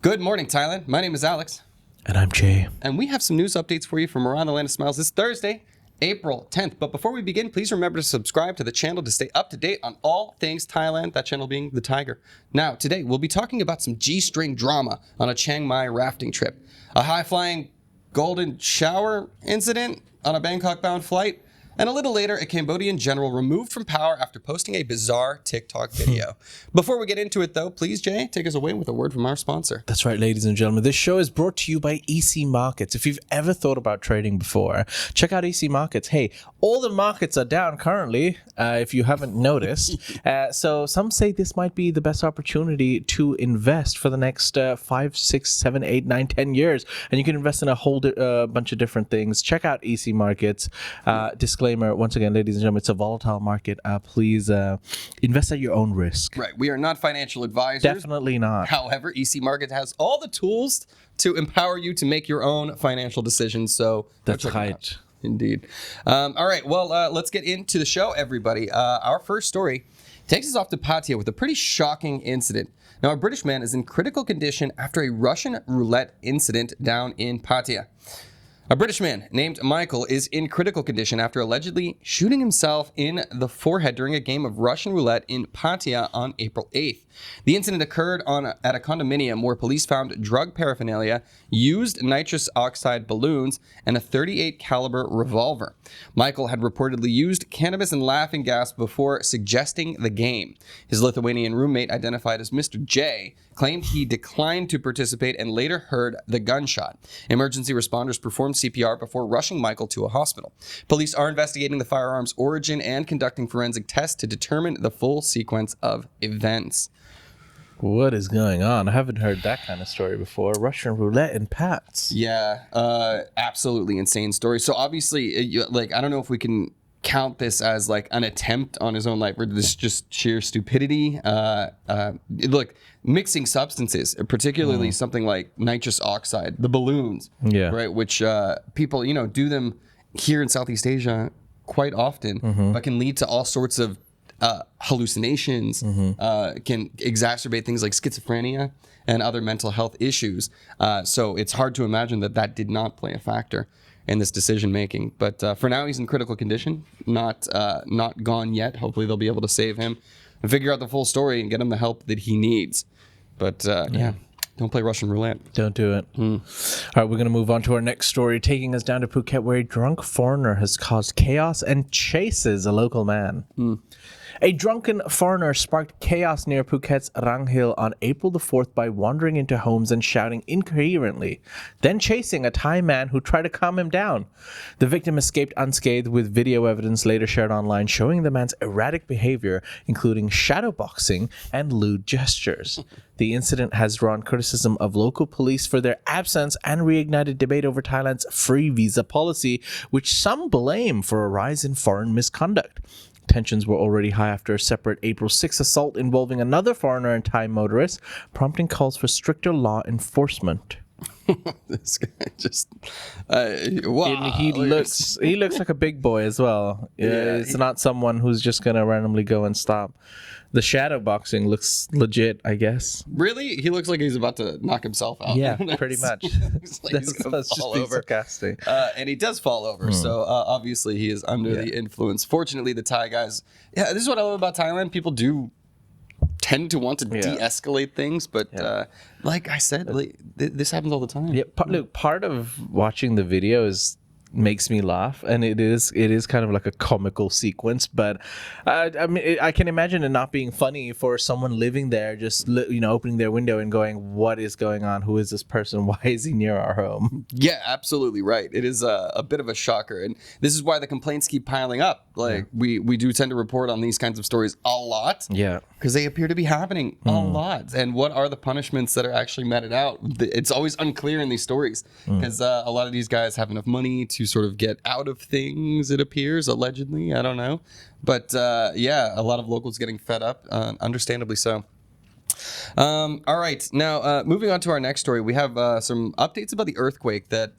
Good morning, Thailand. My name is Alex. And I'm Jay. And we have some news updates for you from around the land of smiles this Thursday, April 10th. But before we begin, please remember to subscribe to the channel to stay up to date on all things Thailand, that channel being the Thaiger. Now, today we'll be talking about some G-string drama on a Chiang Mai rafting trip, a high-flying golden shower incident on a Bangkok-bound flight, and a little later, a Cambodian general removed from power after posting a bizarre TikTok video. Before we get into it, though, please, Jay, take us away with a word from our sponsor. That's right, ladies and gentlemen. This show is brought to you by EC Markets. If you've ever thought about trading before, check out EC Markets. Hey, all the markets are down currently, if you haven't noticed. So some say this might be the best opportunity to invest for the next 5, 6, 7, 8, 9, 10 years. And you can invest in a whole bunch of different things. Check out EC Markets. Disclaimer, once again, ladies and gentlemen, it's a volatile market. Please invest at your own risk. Right. We are not financial advisors. Definitely not. However, EC Market has all the tools to empower you to make your own financial decisions. So that's right. Indeed. All right. Well, let's get into the show, everybody. Our first story takes us off to Pattaya with a pretty shocking incident. Now, a British man is in critical condition after a Russian roulette incident down in Pattaya. A British man named Michael is in critical condition after allegedly shooting himself in the forehead during a game of Russian roulette in Pattaya on April 8th. The incident occurred at a condominium where police found drug paraphernalia, used nitrous oxide balloons, and a .38 caliber revolver. Michael had reportedly used cannabis and laughing gas before suggesting the game. His Lithuanian roommate, identified as Mr. J, claimed he declined to participate and later heard the gunshot. Emergency responders performed CPR before rushing Michael to a hospital. Police are investigating the firearm's origin and conducting forensic tests to determine the full sequence of events. What is going on? I haven't heard that kind of story before. Russian roulette and Pats. Yeah, absolutely insane story. So obviously, I don't know if we can count this as like an attempt on his own life, or this is just sheer stupidity. Look, mixing substances, particularly something like nitrous oxide, the balloons, right, which people, do them here in Southeast Asia quite often, but can lead to all sorts of hallucinations, can exacerbate things like schizophrenia and other mental health issues. So it's hard to imagine that did not play a factor in this decision making. But for now, he's in critical condition, not gone yet. Hopefully they'll be able to save him and figure out the full story and get him the help that he needs. But don't play Russian roulette. Don't do it. All right, we're going to move on to our next story, taking us down to Phuket, where a drunk foreigner has caused chaos and chases a local man. A drunken foreigner sparked chaos near Phuket's Rang Hill on April the 4th by wandering into homes and shouting incoherently, then chasing a Thai man who tried to calm him down. The victim escaped unscathed, with video evidence later shared online showing the man's erratic behavior, including shadowboxing and lewd gestures. The incident has drawn criticism of local police for their absence and reignited debate over Thailand's free visa policy, which some blame for a rise in foreign misconduct. Tensions were already high after a separate April 6th assault involving another foreigner and Thai motorist, prompting calls for stricter law enforcement. This guy just wow. He looks like a big boy as well. It's not someone who's just gonna randomly go and stop. The shadow boxing looks legit, I guess. Really? He looks like he's about to knock himself out. Yeah, pretty much. That's just being sarcastic. And he does fall over, so obviously he is under the influence. Fortunately, the Thai guys, this is what I love about Thailand. People do tend to want to de-escalate things, but like I said, this happens all the time. Yeah, look, part of watching the video makes me laugh, and it is kind of like a comical sequence, but I mean, I can imagine it not being funny for someone living there, just opening their window and going, what is going on? Who is this person? Why is he near our home? Yeah, absolutely right. It is a bit of a shocker, and this is why the complaints keep piling up. We do tend to report on these kinds of stories a lot, because they appear to be happening a lot. And what are the punishments that are actually meted out? It's always unclear in these stories, because a lot of these guys have enough money to sort of get out of things, it appears, allegedly. I don't know. But a lot of locals getting fed up, understandably so. All right. Now, moving on to our next story, we have some updates about the earthquake. The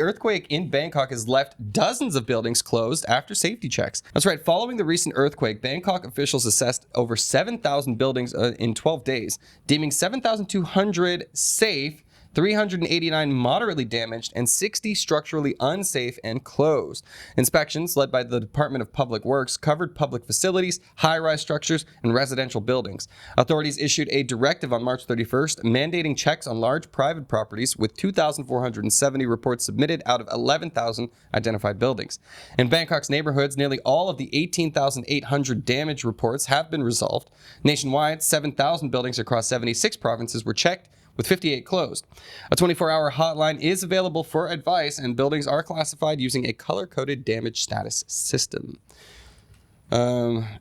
earthquake in Bangkok has left dozens of buildings closed after safety checks. That's right. Following the recent earthquake, Bangkok officials assessed over 7,000 buildings in 12 days, deeming 7,200 safe, 389 moderately damaged, and 60 structurally unsafe and closed. Inspections led by the Department of Public Works covered public facilities, high-rise structures, and residential buildings. Authorities issued a directive on March 31st mandating checks on large private properties, with 2,470 reports submitted out of 11,000 identified buildings. In Bangkok's neighborhoods, nearly all of the 18,800 damage reports have been resolved. Nationwide, 7,000 buildings across 76 provinces were checked, with 58 closed. A 24-hour hotline is available for advice, and buildings are classified using a color-coded damage status system. Obviously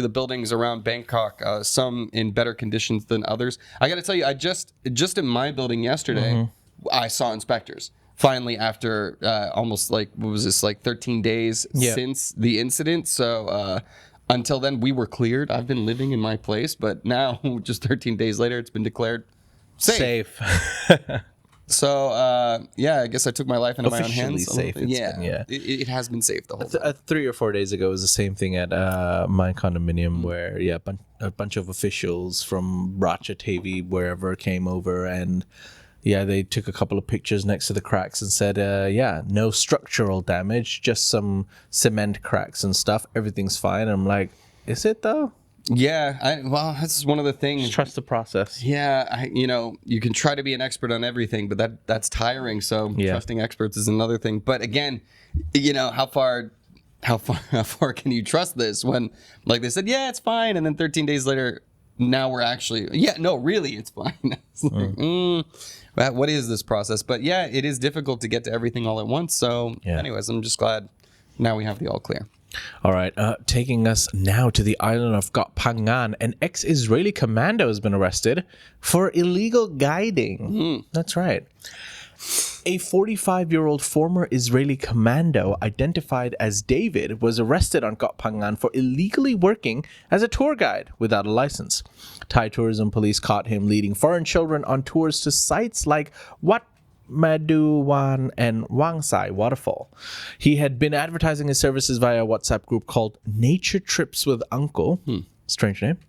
the buildings around Bangkok, some in better conditions than others. I got to tell you, I just in my building yesterday, I saw inspectors. Finally, after almost 13 days since the incident. So, until then, we were cleared. I've been living in my place, but now, just 13 days later, it's been declared safe. So, I guess I took my life into my own hands. Safe. It has been safe the whole time. 3 or 4 days ago, it was the same thing at my condominium where, a bunch of officials from Racha TV, wherever, came over and... they took a couple of pictures next to the cracks and said, no structural damage, just some cement cracks and stuff. Everything's fine. And I'm like, is it though? Yeah, that's one of the things. Just trust the process. Yeah, you can try to be an expert on everything, but that's tiring. So trusting experts is another thing. But again, how far can you trust this when, like they said, it's fine, and then 13 days later, now we're actually, really, it's fine. It's like, what is this process? But it is difficult to get to everything all at once. So anyways, I'm just glad now we have the all clear. All right. Taking us now to the island of Koh Phangan, an ex-Israeli commando has been arrested for illegal guiding. That's right. A 45-year-old former Israeli commando identified as David was arrested on Koh Phangan for illegally working as a tour guide without a license. Thai tourism police caught him leading foreign children on tours to sites like Wat Maduwan and Wangsai Waterfall. He had been advertising his services via a WhatsApp group called Nature Trips with Uncle. Strange name.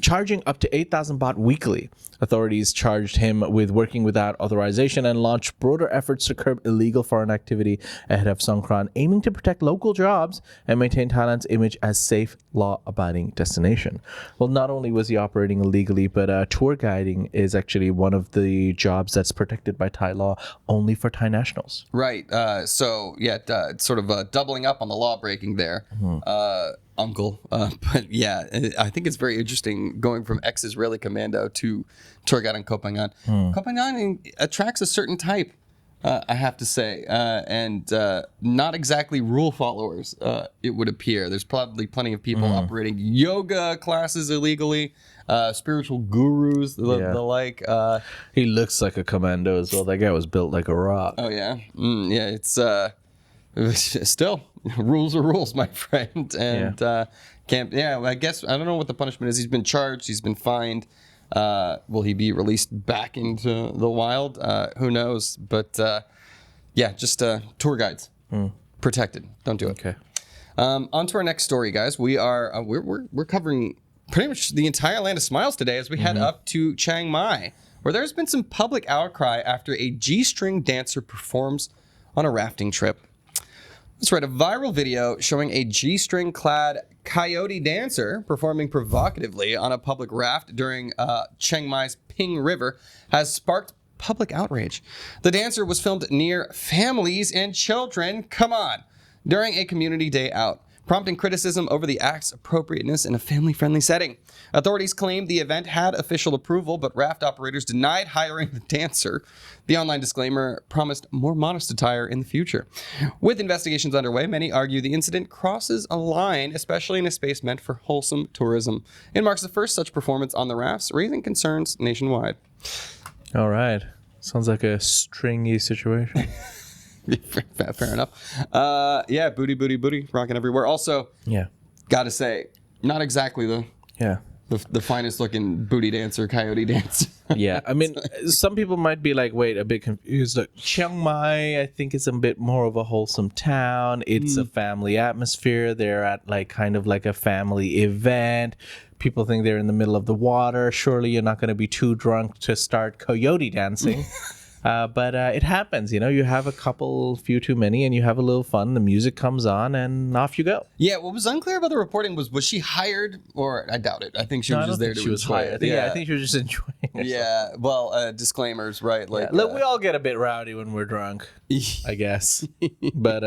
Charging up to 8,000 baht weekly. Authorities charged him with working without authorization and launched broader efforts to curb illegal foreign activity ahead of Songkran, aiming to protect local jobs and maintain Thailand's image as safe, law-abiding destination. Well, not only was he operating illegally, but tour guiding is actually one of the jobs that's protected by Thai law only for Thai nationals. Right. It's sort of doubling up on the law breaking there. Uncle. But I think it's very interesting going from ex-Israeli commando to tour guide in Koh Phangan. Koh Phangan attracts a certain type, I have to say, and not exactly rule followers, it would appear. There's probably plenty of people operating yoga classes illegally, spiritual gurus, the like. He looks like a commando as well. That guy was built like a rock. Oh, yeah. It's... still, rules are rules, my friend. And I guess, I don't know what the punishment is. He's been charged. He's been fined. Will he be released back into the wild? Who knows? But just tour guides. Protected. Don't do it. Okay. On to our next story, guys. We're covering pretty much the entire land of smiles today as we head up to Chiang Mai, where there's been some public outcry after a G-string dancer performs on a rafting trip. That's right, a viral video showing a G-string clad coyote dancer performing provocatively on a public raft during Chiang Mai's Ping River has sparked public outrage. The dancer was filmed near families and children, during a community day out, prompting criticism over the act's appropriateness in a family-friendly setting. Authorities claimed the event had official approval, but raft operators denied hiring the dancer. The online disclaimer promised more modest attire in the future. With investigations underway, many argue the incident crosses a line, especially in a space meant for wholesome tourism. It marks the first such performance on the rafts, raising concerns nationwide. All right. Sounds like a stringy situation. Fair enough. Booty, rocking everywhere. Also, gotta say, not exactly the the finest looking booty dancer, coyote dancer. Yeah, I mean, some people might be like, wait, a bit confused. Like, Chiang Mai, I think, is a bit more of a wholesome town. It's a family atmosphere. They're at like kind of like a family event. People think they're in the middle of the water. Surely you're not going to be too drunk to start coyote dancing. But it happens, you have a few too many, and you have a little fun. The music comes on, and off you go. Yeah, what was unclear about the reporting was she hired, or I doubt it. I think she was just there to enjoy it. I think she was just enjoying it. Yeah, well, disclaimers, right? Like, look, we all get a bit rowdy when we're drunk, I guess. But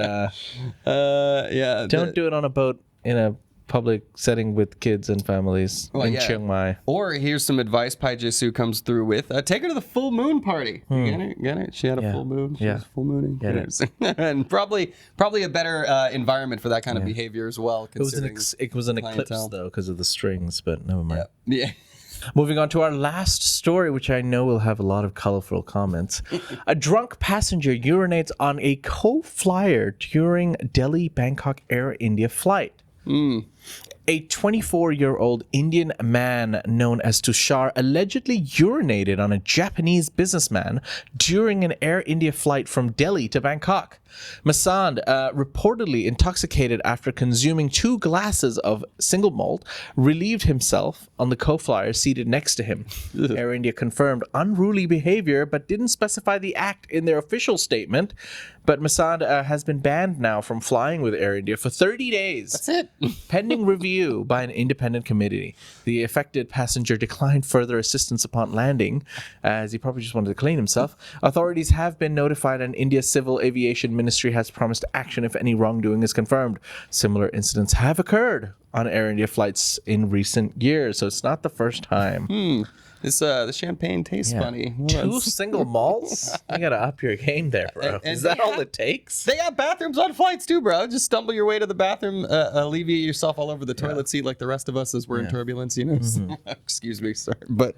don't do it on a boat in a public setting with kids and families in Chiang Mai. Or here's some advice Pai Jesu comes through with. Take her to the full moon party. You get it? She had a full moon. She was full mooning. And probably a better environment for that kind of behavior as well. It was an eclipse, though, because of the strings, but never mind. Yeah. Moving on to our last story, which I know will have a lot of colorful comments. A drunk passenger urinates on a co-flyer during Delhi-Bangkok Air India flight. A 24-year-old Indian man known as Tushar allegedly urinated on a Japanese businessman during an Air India flight from Delhi to Bangkok. Masand, reportedly intoxicated after consuming 2 glasses of single malt, relieved himself on the co-flyer seated next to him. Air India confirmed unruly behavior but didn't specify the act in their official statement. But Masand has been banned now from flying with Air India for 30 days. That's it. Pending review by an independent committee. The affected passenger declined further assistance upon landing, as he probably just wanted to clean himself. Authorities have been notified, and India's Civil Aviation Ministry has promised action if any wrongdoing is confirmed. Similar incidents have occurred on Air India flights in recent years, so it's not the first time. The champagne tastes funny. 2 single malts? You gotta up your game there, bro. Is that all it takes? They got bathrooms on flights too, bro. Just stumble your way to the bathroom, alleviate yourself all over the toilet seat like the rest of us as we're in turbulence, Excuse me, sir. But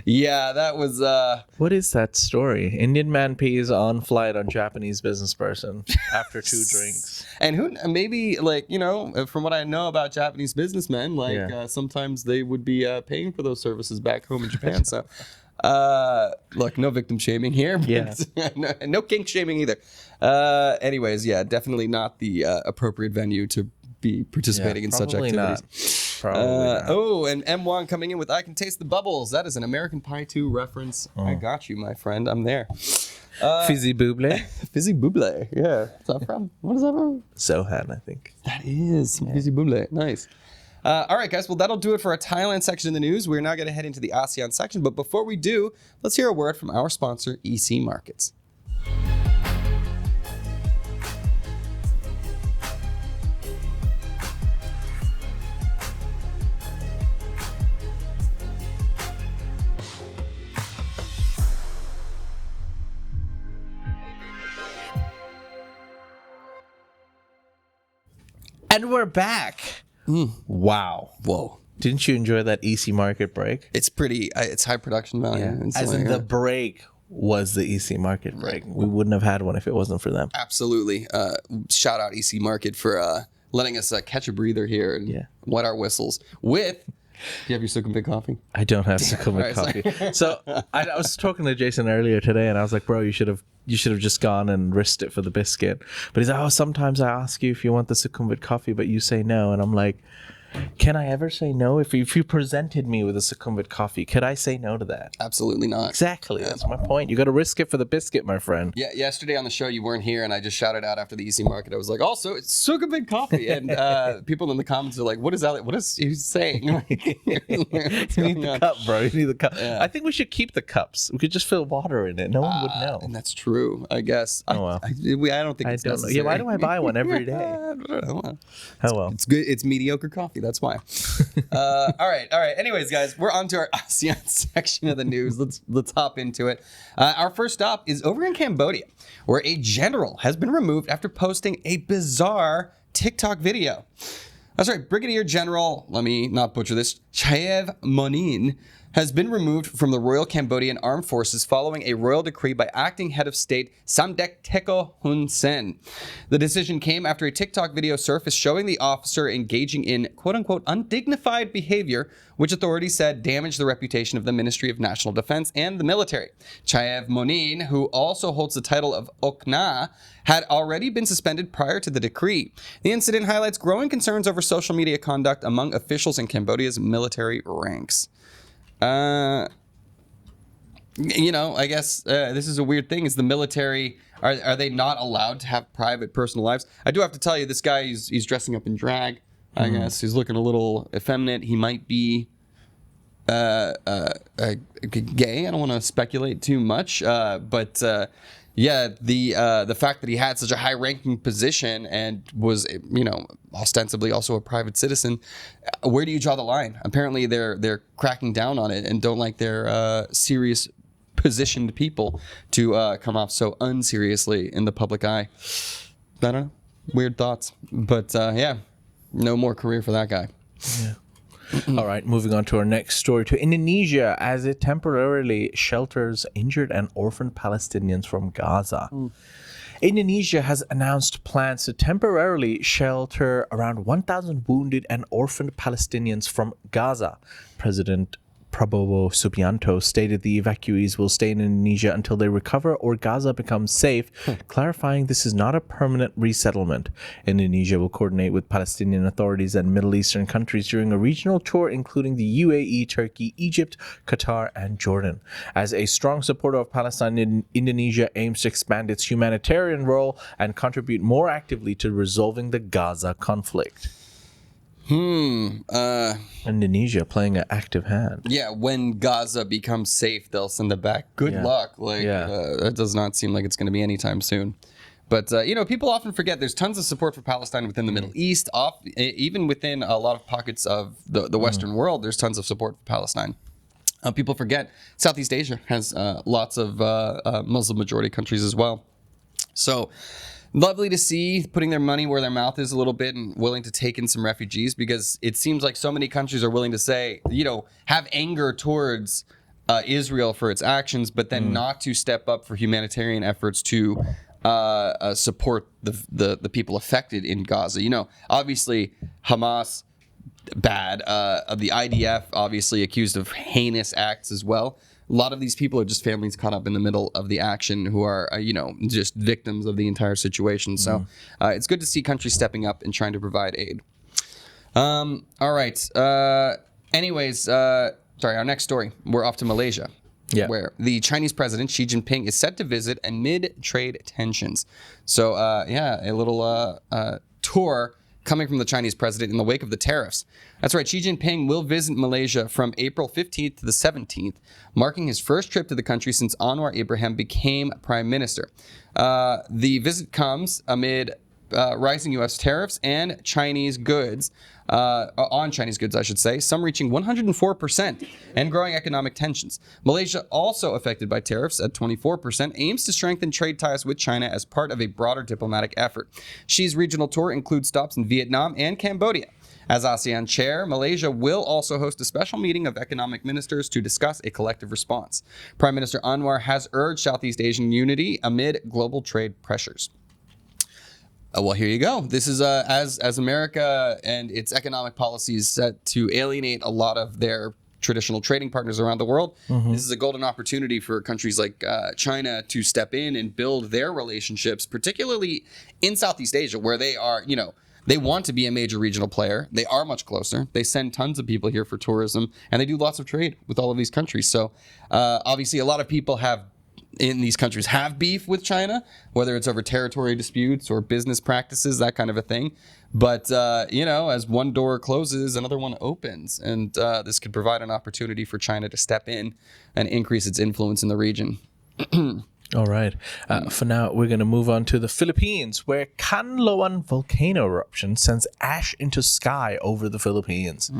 that was... What is that story? Indian man pees on flight on Japanese business person after 2 drinks. And maybe, from what I know about Japanese businessmen, sometimes they would be paying for those services back home in Japan. So, look, no victim shaming here. But no kink shaming either. Anyways, definitely not the appropriate venue to be participating in such activities. Probably not. Oh, and M1 coming in with I Can Taste the Bubbles. That is an American Pie 2 reference. I got you, my friend. I'm there. Fizzy Buble. Fizzy Buble. Yeah. What's that from? What is that from? Sohan, I think. That is Fizzy Buble. Nice. All right, guys. Well, that'll do it for our Thailand section of the news. We're now going to head into the ASEAN section. But before we do, let's hear a word from our sponsor, EC Markets. And we're back. Wow. Whoa. Didn't you enjoy that EC Market break? It's pretty, it's high production value. Yeah. As in the break was the EC Market break. We wouldn't have had one if it wasn't for them. Absolutely. Shout out EC Market for letting us catch a breather here and wet our whistles with... Do you have your Sukhumvit coffee? I don't have Sukhumvit coffee. So I was talking to Jason earlier today, and I was like, bro, you should have just gone and risked it for the biscuit. But he's like, oh, sometimes I ask you if you want the Sukhumvit coffee, but you say no. And I'm like, can I ever say no? If you presented me with a Sukhumvit coffee, could I say no to that? Absolutely not. Exactly. That's my point. You got to risk it for the biscuit, my friend. Yeah. Yesterday on the show, you weren't here, and I just shouted out after the EC Market. I was like, also, it's Sukhumvit coffee. And people in the comments are like, what is he saying? You need the cup, bro. You need the cup. Yeah. I think we should keep the cups. We could just fill water in it. No one would know. And that's true, I guess. Oh, well. I don't think it's necessary. Yeah, why do I buy one every day? I don't know. Oh, well. It's good. It's mediocre coffee. That's why. All right. Anyways, guys, we're on to our ASEAN section of the news. Let's hop into it. Our first stop is over in Cambodia, where a general has been removed after posting a bizarre TikTok video. That's right. Brigadier General, let me not butcher this, Chaev Monin has been removed from the Royal Cambodian Armed Forces following a royal decree by acting head of state Samdech Teko Hun Sen. The decision came after a TikTok video surfaced showing the officer engaging in quote-unquote undignified behavior, which authorities said damaged the reputation of the Ministry of National Defense and the military. Chaev Monin, who also holds the title of Okna, had already been suspended prior to the decree. The incident highlights growing concerns over social media conduct among officials in Cambodia's military ranks. I guess this is a weird thing. Is the military, are they not allowed to have private personal lives? I do have to tell you, this guy, he's dressing up in drag, I guess. He's looking a little effeminate. He might be gay. I don't want to speculate too much, but the fact that he had such a high-ranking position and was, ostensibly also a private citizen, where do you draw the line? Apparently, they're cracking down on it and don't like their serious positioned people to come off so unseriously in the public eye. I don't know. Weird thoughts, but no more career for that guy. Yeah. All right, moving on to our next story, to Indonesia, as it temporarily shelters injured and orphaned Palestinians from Gaza. Indonesia has announced plans to temporarily shelter around 1,000 wounded and orphaned Palestinians from Gaza. President Prabowo Subianto stated the evacuees will stay in Indonesia until they recover or Gaza becomes safe, clarifying this is not a permanent resettlement. Indonesia will coordinate with Palestinian authorities and Middle Eastern countries during a regional tour, including the UAE, Turkey, Egypt, Qatar, and Jordan. As a strong supporter of Palestine, Indonesia aims to expand its humanitarian role and contribute more actively to resolving the Gaza conflict. Indonesia playing an active hand. Yeah, when Gaza becomes safe, they'll send it back. Good luck. That does not seem like it's going to be anytime soon. But, people often forget there's tons of support for Palestine within the Middle East. Even within a lot of pockets of the Western world, there's tons of support for Palestine. People forget Southeast Asia has lots of Muslim majority countries as well. So lovely to see putting their money where their mouth is a little bit and willing to take in some refugees, because it seems like so many countries are willing to say, have anger towards Israel for its actions, but then not to step up for humanitarian efforts to support the people affected in Gaza. Obviously Hamas, bad. The IDF, obviously accused of heinous acts as well. A lot of these people are just families caught up in the middle of the action who are, just victims of the entire situation. So it's good to see countries stepping up and trying to provide aid. All right. Our next story. We're off to Malaysia, where the Chinese president, Xi Jinping, is set to visit amid trade tensions. So, a little tour coming from the Chinese president in the wake of the tariffs. That's right, Xi Jinping will visit Malaysia from April 15th to the 17th, marking his first trip to the country since Anwar Ibrahim became prime minister. The visit comes amid rising U.S. tariffs and Chinese goods, on Chinese goods, I should say, some reaching 104%, and growing economic tensions. Malaysia, also affected by tariffs at 24%, aims to strengthen trade ties with China as part of a broader diplomatic effort. Xi's regional tour includes stops in Vietnam and Cambodia. As ASEAN chair, Malaysia will also host a special meeting of economic ministers to discuss a collective response. Prime Minister Anwar has urged Southeast Asian unity amid global trade pressures. Well, here you go. This is as America and its economic policies set to alienate a lot of their traditional trading partners around the world. This is a golden opportunity for countries like China to step in and build their relationships, particularly in Southeast Asia, where they are, they want to be a major regional player. They are much closer. They send tons of people here for tourism, and they do lots of trade with all of these countries. So obviously a lot of people in these countries have beef with China, whether it's over territory disputes or business practices, that kind of a thing. But, as one door closes, another one opens. And this could provide an opportunity for China to step in and increase its influence in the region. All right. For now, we're going to move on to the Philippines, where Canloan volcano eruption sends ash into sky over the Philippines.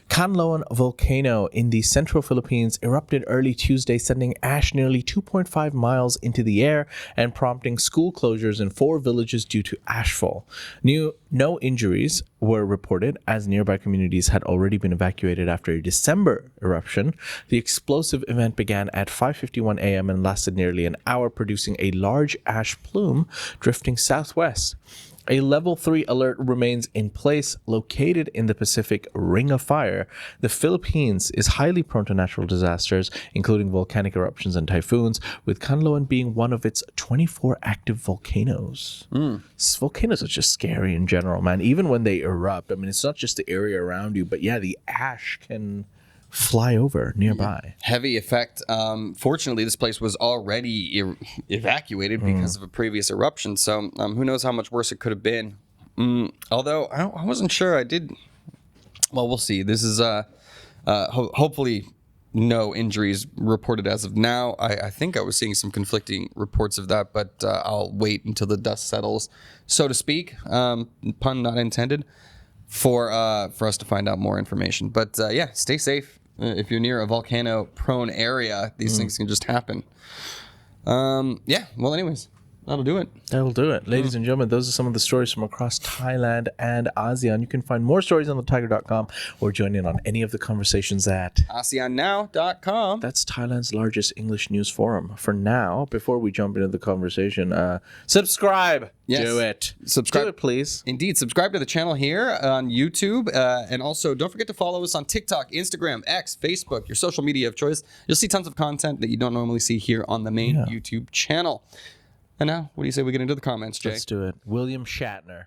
Canloan volcano in the central Philippines erupted early Tuesday, sending ash nearly 2.5 miles into the air and prompting school closures in 4 villages due to ashfall. New No injuries were reported as nearby communities had already been evacuated after a December eruption. The explosive event began at 5:51 a.m. and lasted nearly an hour, producing a large ash plume drifting southwest. A level 3 alert remains in place, located in the Pacific Ring of Fire. The Philippines is highly prone to natural disasters, including volcanic eruptions and typhoons, with Canloan being one of its 24 active volcanoes. Volcanoes are just scary in general, man. Even when they erupt, I mean, it's not just the area around you, but yeah, the ash can fly over nearby. Heavy effect. Fortunately, this place was already evacuated because of a previous eruption. So who knows how much worse it could have been. Although I wasn't sure. I did. Well, we'll see. This is hopefully no injuries reported as of now. I think I was seeing some conflicting reports of that, but I'll wait until the dust settles, so to speak. Pun not intended. For us to find out more information. But yeah, stay safe. If you're near a volcano-prone area, these things can just happen. Yeah, well, anyways, that'll do it. That'll do it. Ladies and gentlemen, those are some of the stories from across Thailand and ASEAN. You can find more stories on thetiger.com or join in on any of the conversations at ASEANnow.com. That's Thailand's largest English news forum. For now, before we jump into the conversation, subscribe. Yes. Do it. Subscribe. Do it, please. Indeed. Subscribe to the channel here on YouTube. And also, don't forget to follow us on TikTok, Instagram, X, Facebook, your social media of choice. You'll see tons of content that you don't normally see here on the main YouTube channel. And now, what do you say we get into the comments, Jay? Let's do it. William Shatner.